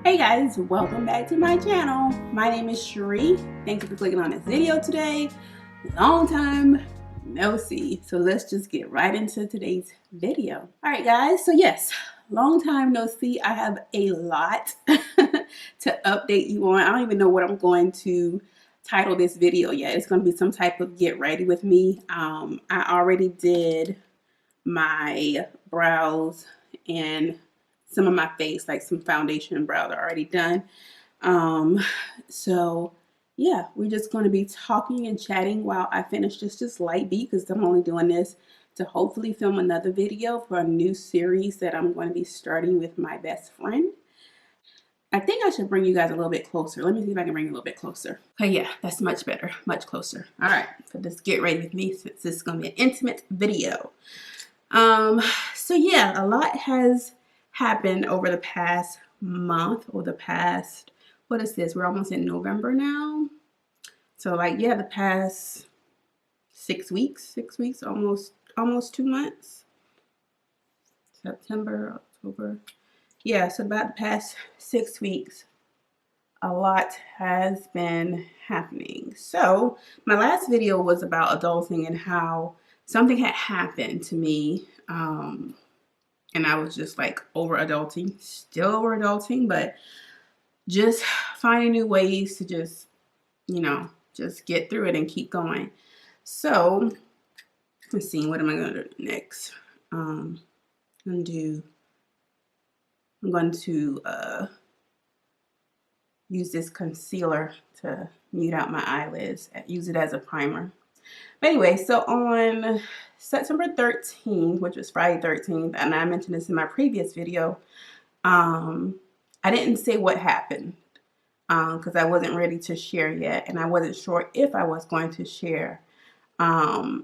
Hey guys, welcome back to my channel. My name is Cherie. Thank you for clicking on this video today. Long time no see. So let's just get right into today's video. All right guys, so yes, long time no see. I have a lot to update you on. I don't even know what I'm going to title this video yet. It's going to be some type of get ready with me. I already did my brows and some of my face, like some foundation and brows are already done. So yeah, we're just going to be talking and chatting while I finish this light beat, because I'm only doing this to hopefully film another video for a new series that I'm going to be starting with my best friend. I think I should bring you guys a little bit closer. Let me see if I can bring you a little bit closer. Okay, yeah, that's much better, much closer. All right, so just get ready with me since this is going to be an intimate video. So yeah, a lot has happened over the past month, or the past, what is this? We're almost in November now. So like, yeah, the past 6 weeks, almost 2 months. September, October. Yeah, so about the past 6 weeks, a lot has been happening. So my last video was about adulting and how something had happened to me. And I was just like over adulting, still over adulting, but just finding new ways to just, just get through it and keep going. So let's see, what am I going to do next? I'm going to use this concealer to mute out my eyelids, use it as a primer. But anyway, so on September 13th, which was Friday 13th, and I mentioned this in my previous video, I didn't say what happened because I wasn't ready to share yet, and I wasn't sure if I was going to share. But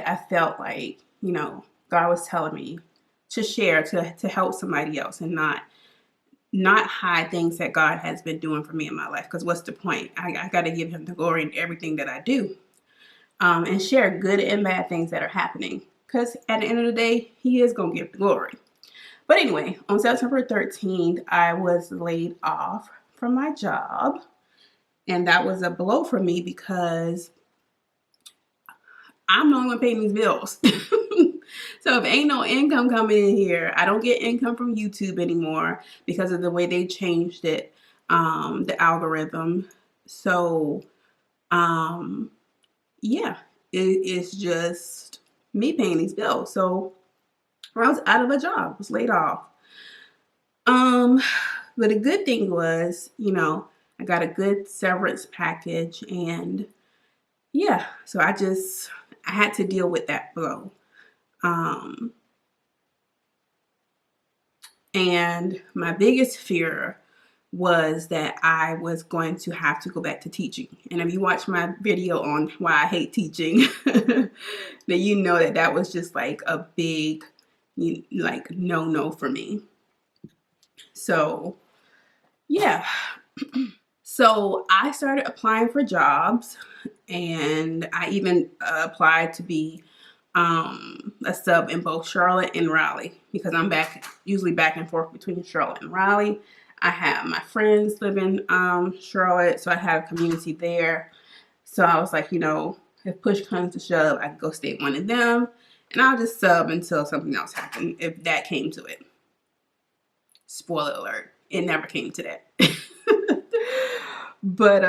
I felt like, God was telling me to share, to help somebody else, and not hide things that God has been doing for me in my life. Because what's the point? I got to give him the glory in everything that I do, and share good and bad things that are happening. Because at the end of the day, he is going to get the glory. But anyway, on September 13th, I was laid off from my job. And that was a blow for me because I'm the only one paying these bills. So if ain't no income coming in here, I don't get income from YouTube anymore because of the way they changed it, the algorithm. So, yeah, it's just me paying these bills. So I was out of a job, was laid off. But the good thing was, I got a good severance package, and yeah, so I had to deal with that blow. And my biggest fear was that I was going to have to go back to teaching. And if you watch my video on why I hate teaching, then you know that was just like a big, no for me. So, yeah. So I started applying for jobs, and I even applied to be a sub in both Charlotte and Raleigh, because I'm usually back and forth between Charlotte and Raleigh. I have my friends live in Charlotte, so I have a community there. So I was like, if push comes to shove, I could go stay with one of them, and I'll just sub until something else happened, if that came to it. Spoiler alert, it never came to that. But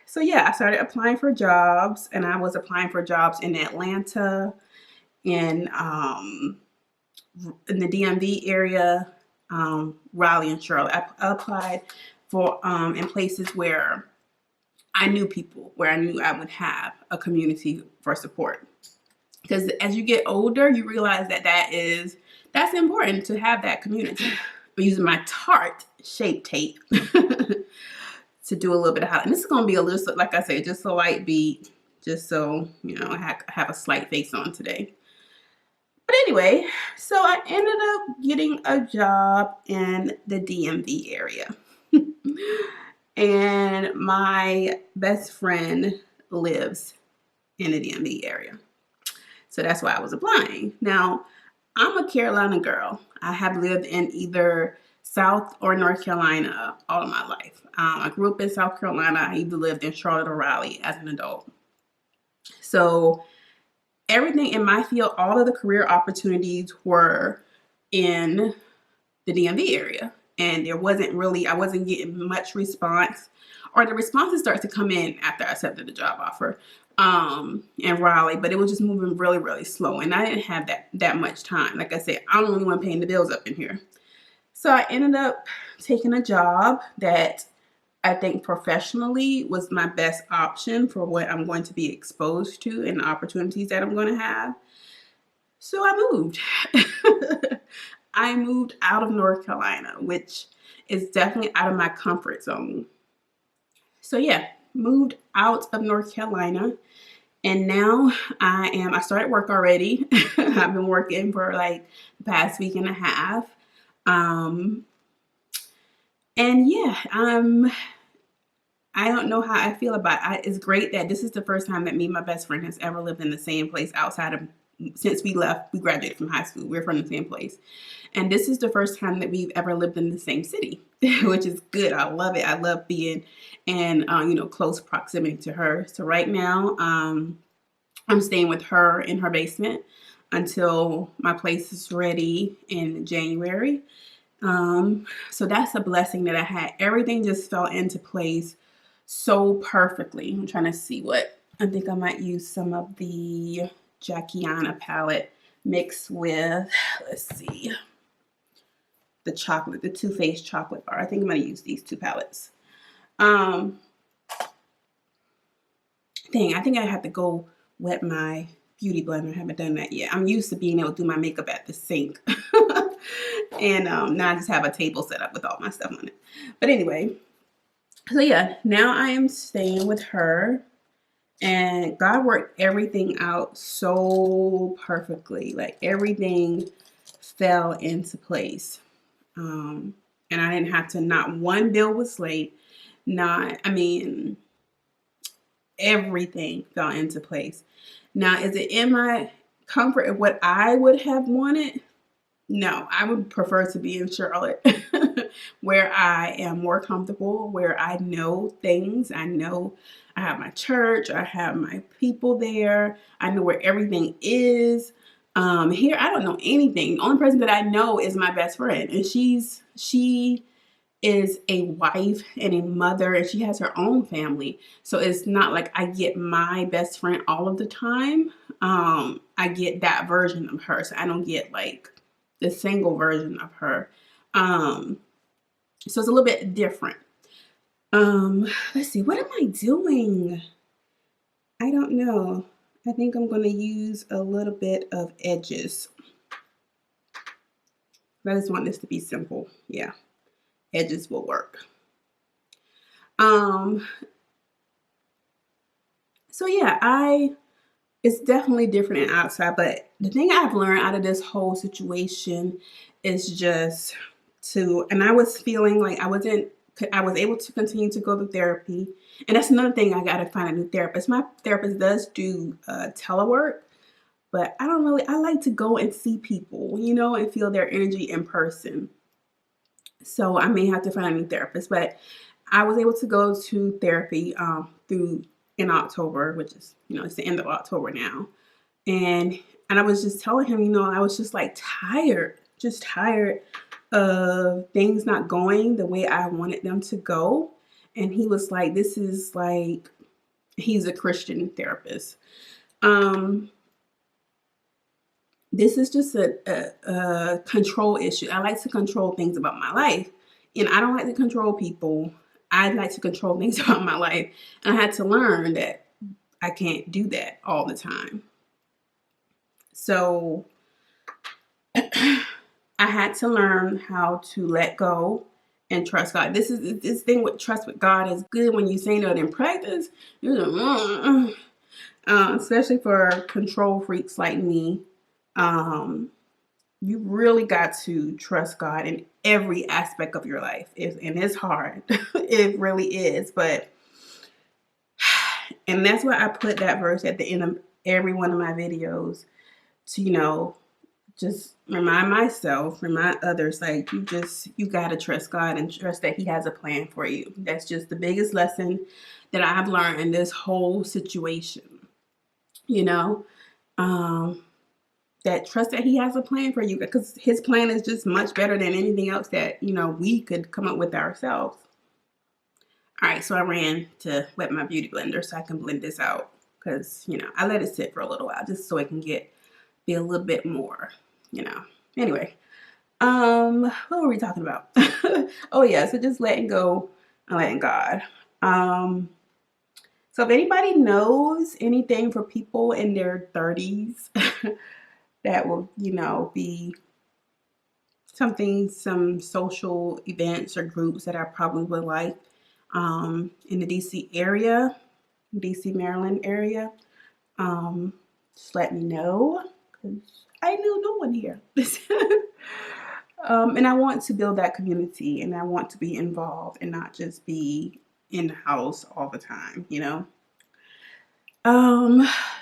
so yeah, I started applying for jobs, and I was applying for jobs in Atlanta, in the DMV area, Raleigh and Charlotte. I applied for in places where I knew people, where I knew I would have a community for support. Because as you get older, you realize that's important to have that community. I'm using my Tarte Shape Tape to do a little bit of highlight. And this is going to be a little, like I said, just a light beat, just so, I have a slight face on today. But anyway, so I ended up getting a job in the DMV area. And my best friend lives in the DMV area. So that's why I was applying. Now, I'm a Carolina girl. I have lived in either South or North Carolina all of my life. I grew up in South Carolina. I either lived in Charlotte or Raleigh as an adult. So everything in my field, all of the career opportunities were in the DMV area. And I wasn't getting much response, or the responses start to come in after I accepted the job offer in Raleigh, but it was just moving really, really slow. And I didn't have that much time. Like I said, I'm the only one paying the bills up in here. So I ended up taking a job that I think professionally was my best option for what I'm going to be exposed to and the opportunities that I'm going to have. So I moved. I moved out of North Carolina, which is definitely out of my comfort zone. So yeah, moved out of North Carolina, and now I started work already. I've been working for like the past week and a half. And yeah, I don't know how I feel about it. It's great that this is the first time that me and my best friend has ever lived in the same place since we graduated from high school. We're from the same place. And this is the first time that we've ever lived in the same city, which is good. I love it. I love being in, close proximity to her. So right now, I'm staying with her in her basement until my place is ready in January. So that's a blessing that I had. Everything just fell into place so perfectly. I'm trying to see I think I might use some of the Jackiana palette mixed with, let's see, the Too Faced chocolate bar. I think I'm going to use these two palettes. I think I have to go wet my beauty blender. I haven't done that yet. I'm used to being able to do my makeup at the sink. And now I just have a table set up with all my stuff on it. But anyway, so yeah, now I am staying with her. And God worked everything out so perfectly. Like everything fell into place. And I didn't have to, not one bill was late. Everything fell into place. Now, is it in my comfort of what I would have wanted? No, I would prefer to be in Charlotte where I am more comfortable, where I know things. I know I have my church, I have my people there. I know where everything is. Here, I don't know anything. The only person that I know is my best friend, and she is a wife and a mother, and she has her own family. So it's not like I get my best friend all of the time. I get that version of her. So I don't get like the single version of her. So it's a little bit different. Let's see, what am I doing? I don't know. I think I'm going to use a little bit of edges. I just want this to be simple. Yeah. Edges will work. So yeah, it's definitely different and outside, but the thing I've learned out of this whole situation is just and I was feeling like I was able to continue to go to therapy. And that's another thing, I got to find a new therapist. My therapist does do telework, but I like to go and see people, and feel their energy in person. So I may have to find a new therapist, but I was able to go to therapy in October, which is, it's the end of October now. And I was just telling him, I was just like tired of things not going the way I wanted them to go. And he was like, he's a Christian therapist. This is just a control issue. I like to control things about my life, and I don't like to control people. I like to control things about my life. And I had to learn that I can't do that all the time. So I had to learn how to let go and trust God. This thing with trust with God is good when you say that in practice. Especially for control freaks like me. You really got to trust God in every aspect of your life. And it's hard. It really is. And that's why I put that verse at the end of every one of my videos to, just remind myself, remind others, like you gotta trust God and trust that He has a plan for you. That's just the biggest lesson that I've learned in this whole situation. You know, that trust that He has a plan for you, because His plan is just much better than anything else that we could come up with ourselves. All right, so I ran to wet my beauty blender so I can blend this out, because I let it sit for a little while just so it can be a little bit more. Anyway, what were we talking about? Oh yeah, so just letting go and letting God. So if anybody knows anything for people in their 30s that will, be some social events or groups that I probably would like in the DC area, DC, Maryland area, just let me know, because I know no one here. And I want to build that community, and I want to be involved and not just be in the house all the time,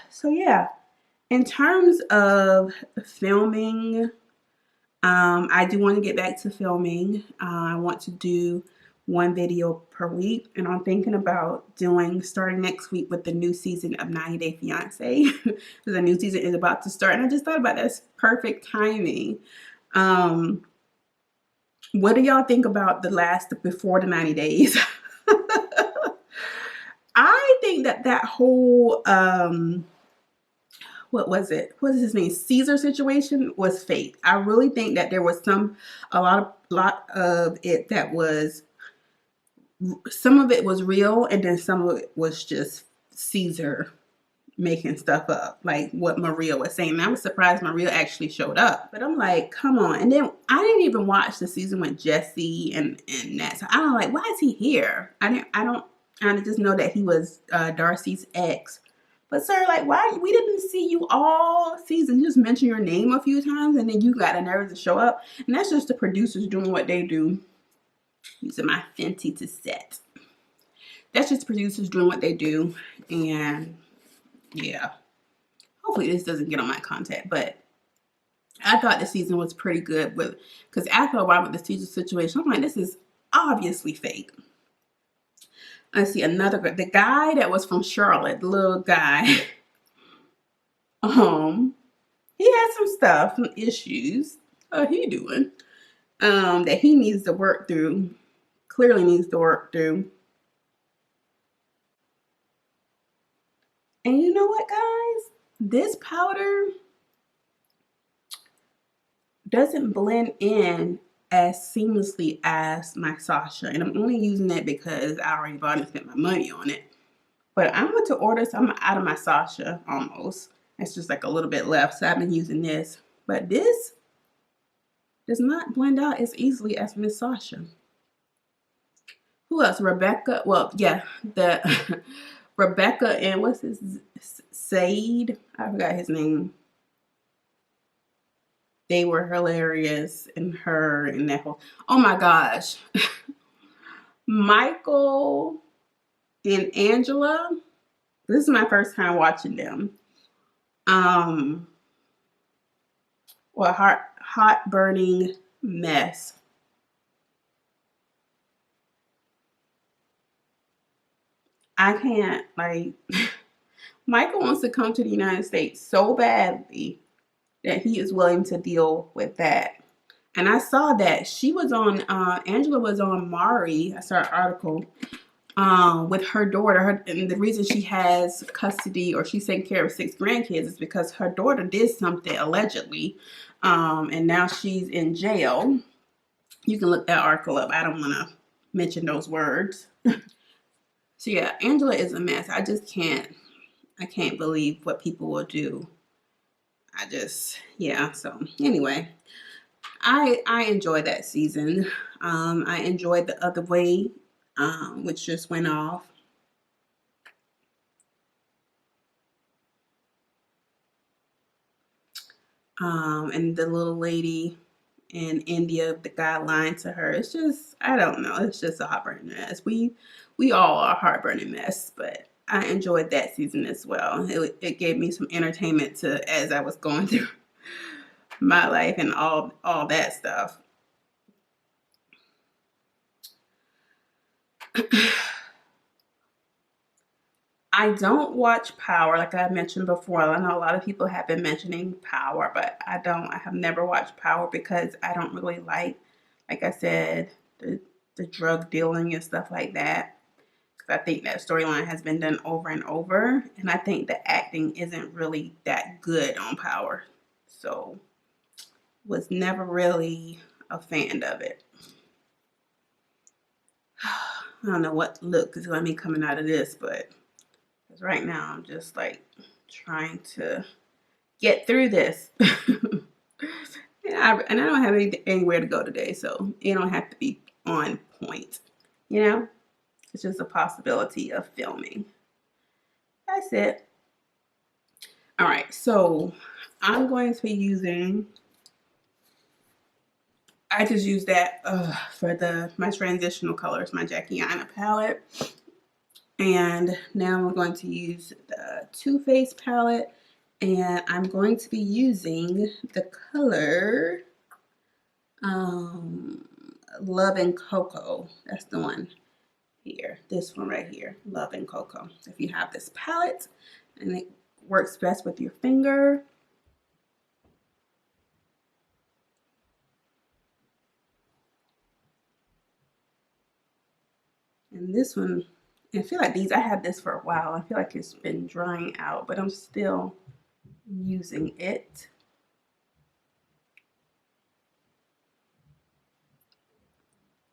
So yeah, in terms of filming, I do want to get back to filming. I want to do one video per week, and I'm thinking about starting next week with the new season of 90 Day Fiance, because the new season is about to start, and I just thought about that's perfect timing. What do y'all think about before the 90 days? I think that whole what was it? What is his name? Caesar situation was fake. I really think that there was a lot of it that was, some of it was real, and then some of it was just Caesar making stuff up, like what Maria was saying. And I was surprised Maria actually showed up, but I'm like, come on. And then I didn't even watch the season with Jesse and Nat. So I don't like, why is he here? I just know that he was Darcy's ex. But sir, like, why? We didn't see you all season. You just mentioned your name a few times, and then you got the nerve to show up. And that's just the producers doing what they do. Using my Fenty to set. That's just producers doing what they do. And yeah, hopefully this doesn't get on my content. But I thought the season was pretty good, because after a while with the Caesar situation, I'm like, this is obviously fake. I see the guy that was from Charlotte, the little guy. He had some stuff, some issues. How he doing? That he needs to work through. Clearly needs to work through. And you know what, guys? This powder doesn't blend in as seamlessly as my Sasha. And I'm only using it because I already bought and spent my money on it. But I'm going to order some out of my Sasha almost. It's just like a little bit left, so I've been using this. But this does not blend out as easily as Miss Sasha. Who else? Rebecca. Well, yeah, the Rebecca and what's his Said? I forgot his name. They were hilarious, and her and that whole. Oh my gosh, Michael and Angela. This is my first time watching them. Well, hot burning mess. I can't, like, Michael wants to come to the United States so badly that he is willing to deal with that. And I saw that she was on, Angela was on Maury. I saw an article with her daughter. And the reason she has custody, or she's taking care of 6 grandkids, is because her daughter did something allegedly. And now she's in jail. You can look that article up. I don't want to mention those words. So yeah, Angela is a mess. I can't believe what people will do. So anyway, I enjoyed that season. I enjoyed the other way, which just went off. And the little lady in India, the guy lying to her. It's just, I don't know. It's just a heartburning mess. We all are a heartburning mess, but I enjoyed that season as well. It gave me some entertainment as I was going through my life and all that stuff. I don't watch Power, like I mentioned before. I know a lot of people have been mentioning Power, but I don't. I have never watched Power because I don't really like I said, the drug dealing and stuff like that. Because I think that storyline has been done over and over, and I think the acting isn't really that good on Power. So, was never really a fan of it. I don't know what look is going to be coming out of this, but because right now I'm just like trying to get through this. and I don't have anywhere to go today, so it don't have to be on point. You know, it's just a possibility of filming. That's it. All right, so I'm going to be using. I just use that for my transitional colors, my Jackie Aina palette. And now I'm going to use the Too Faced palette, and I'm going to be using the color Love and Cocoa. That's the one here. This one right here, Love and Cocoa. If you have this palette, and it works best with your finger. And this one, I feel like I had this for a while. I feel like it's been drying out, but I'm still using it.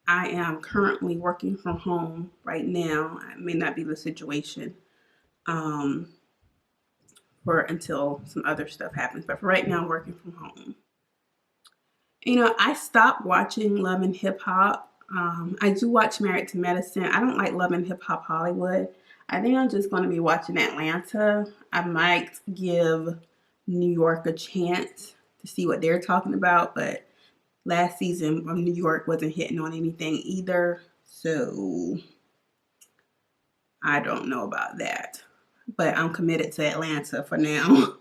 I am currently working from home right now. It may not be the situation for until some other stuff happens, but for right now, I'm working from home. You know, I stopped watching Love and Hip Hop. I do watch Married to Medicine. I don't like Love and Hip Hop Hollywood. I think I'm just going to be watching Atlanta. I might give New York a chance to see what they're talking about, but last season New York wasn't hitting on anything either, so I don't know about that. But I'm committed to Atlanta for now.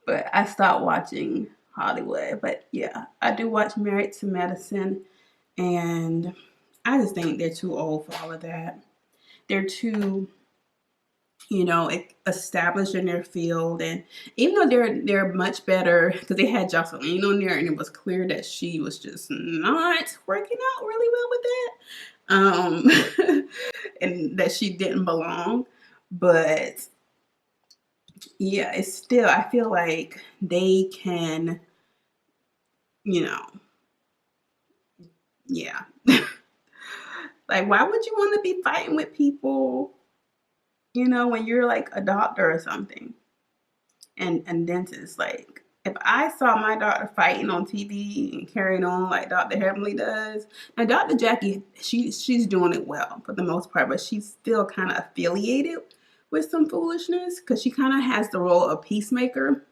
But I stopped watching Hollywood. But yeah, I do watch Married to Medicine, and I just think they're too old for all of that. They're too, established in their field, and even though they're much better because they had Jocelyn on there, and it was clear that she was just not working out really well with that, and that she didn't belong. But yeah, it's still, I feel like they can, you know, yeah. Like, why would you want to be fighting with people, when you're like a doctor or something and dentist? Like, if I saw my doctor fighting on TV and carrying on like Dr. Heavenly does, and Dr. Jackie, she's doing it well for the most part, but she's still kind of affiliated with some foolishness because she kind of has the role of peacemaker.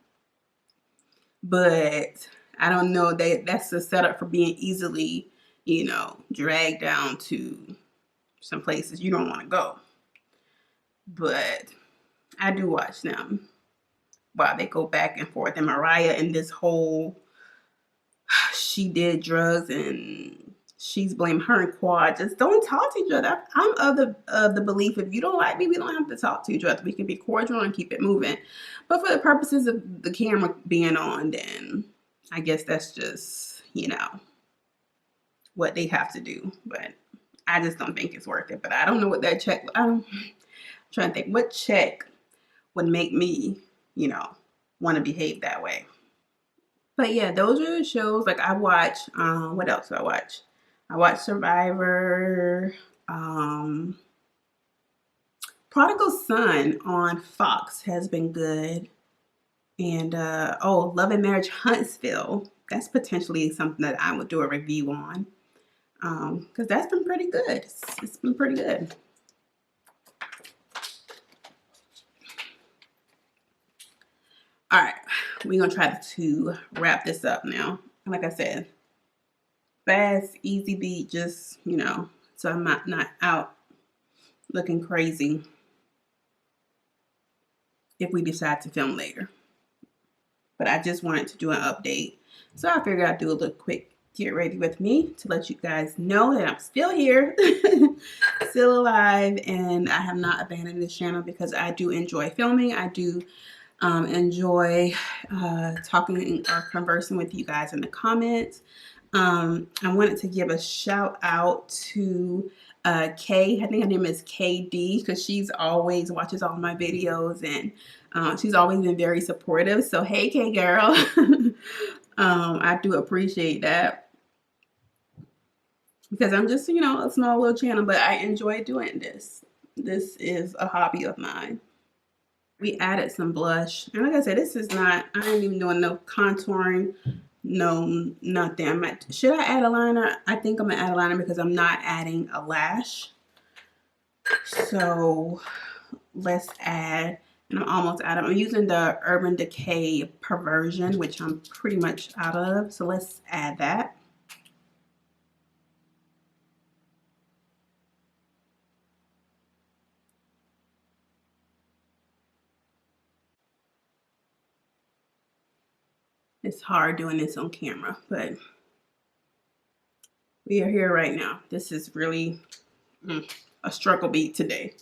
But I don't know that's a setup for being easily, dragged down to some places you don't want to go. But I do watch them while they go back and forth. And Mariah and this whole, she did drugs and she's blamed her and Quad. Just don't talk to each other. I'm of the belief if you don't like me, we don't have to talk to each other. We can be cordial and keep it moving. But for the purposes of the camera being on, then I guess that's just, what they have to do. But I just don't think it's worth it. But I don't know what that check, I'm trying to think what check would make me, want to behave that way. But yeah, those are the shows. Like I watch, what else do I watch? I watch Survivor, Prodigal Son on Fox has been good. And Love and Marriage Huntsville. That's potentially something that I would do a review on. Because that's been pretty good. It's been pretty good. All right, we're going to try to wrap this up now. Like I said, fast, easy beat, just, so I'm not out looking crazy if we decide to film later. But I just wanted to do an update So I figured I'd do a little quick get ready with me to let you guys know that I'm still here, still alive, and I have not abandoned this channel because I do enjoy filming. I do enjoy talking or conversing with you guys in the comments. I wanted to give a shout out to Kay. I think her name is KD because she's always watches all my videos, and she's always been very supportive. So hey, Kay girl, I do appreciate that because I'm just, you know, a small little channel, but I enjoy doing this. This is a hobby of mine. We added some blush, and like I said, this is not, I ain't even doing no contouring, no nothing. Should I add a liner? I think I'm gonna add a liner because I'm not adding a lash. So let's add, and I'm almost out of, I'm using the Urban Decay Perversion, which I'm pretty much out of. So let's add that. It's hard doing this on camera, but we are here right now. This is really a struggle beat today.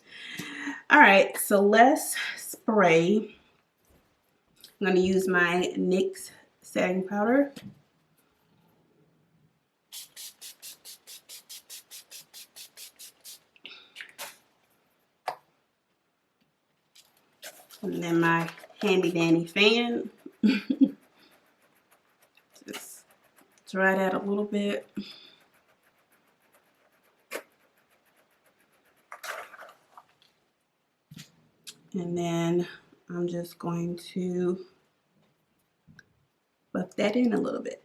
All right, so let's spray. I'm going to use my NYX setting powder. And then my handy dandy fan. Just dry that a little bit. And then I'm just going to buff that in a little bit.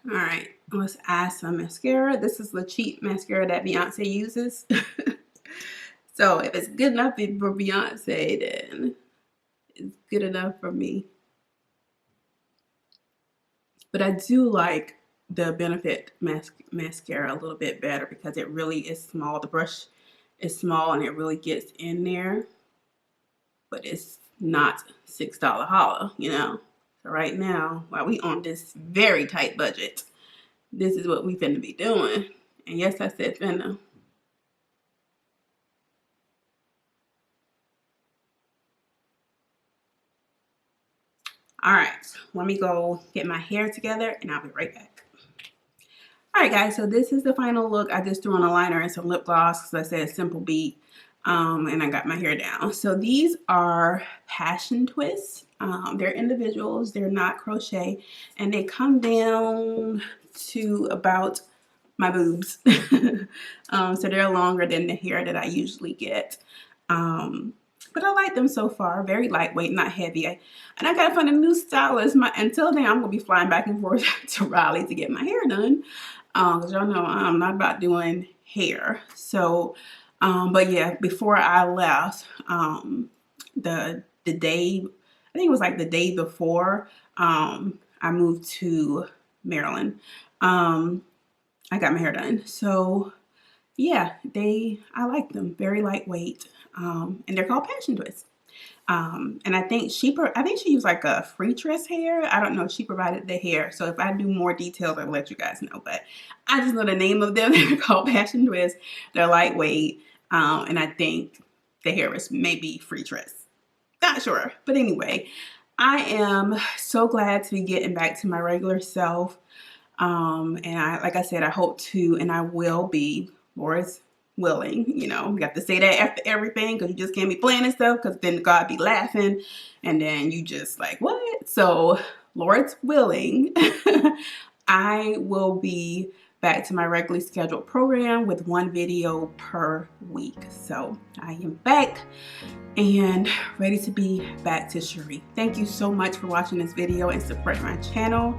All right, let's add some mascara. This is the cheap mascara that Beyonce uses. So if it's good enough for Beyonce, then it's good enough for me. But I do like the Benefit mascara a little bit better because it really is small. The brush is small and it really gets in there. But it's not $6 holla, you know. So right now, while we on this very tight budget, this is what we finna be doing. And yes, I said finna. All right, let me go get my hair together and I'll be right back. All right, guys, so this is the final look. I just threw on a liner and some lip gloss because I said simple beat, and I got my hair down. So these are passion twists. They're individuals, they're not crochet, and they come down to about my boobs. So they're longer than the hair that I usually get. But I like them so far. Very lightweight, not heavy. And I gotta find a new stylist. Until then, I'm gonna be flying back and forth to Raleigh to get my hair done. Because y'all know I'm not about doing hair. So, but yeah, before I left, the day, I think it was like the day before, I moved to Maryland. I got my hair done. So yeah, I like them. Very lightweight. And they're called passion twists. And I think she used like a free tress hair. I don't know. She provided the hair. So if I do more details, I'll let you guys know. But I just know the name of them. They're called passion twists. They're lightweight. And I think the hair is maybe free tress. Not sure. But anyway, I am so glad to be getting back to my regular self. And like I said, I hope to, and I will be, Lord's willing, you know, we have to say that after everything because you just can't be playing and stuff because then God be laughing and then you just like, what? So Lord's willing, I will be back to my regularly scheduled program with one video per week. So I am back and ready to be back to Cherie. Thank you so much for watching this video and supporting my channel.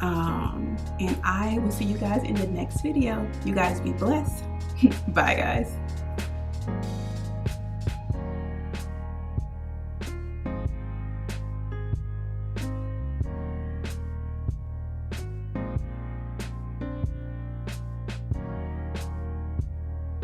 And I will see you guys in the next video. You guys be blessed. Bye guys.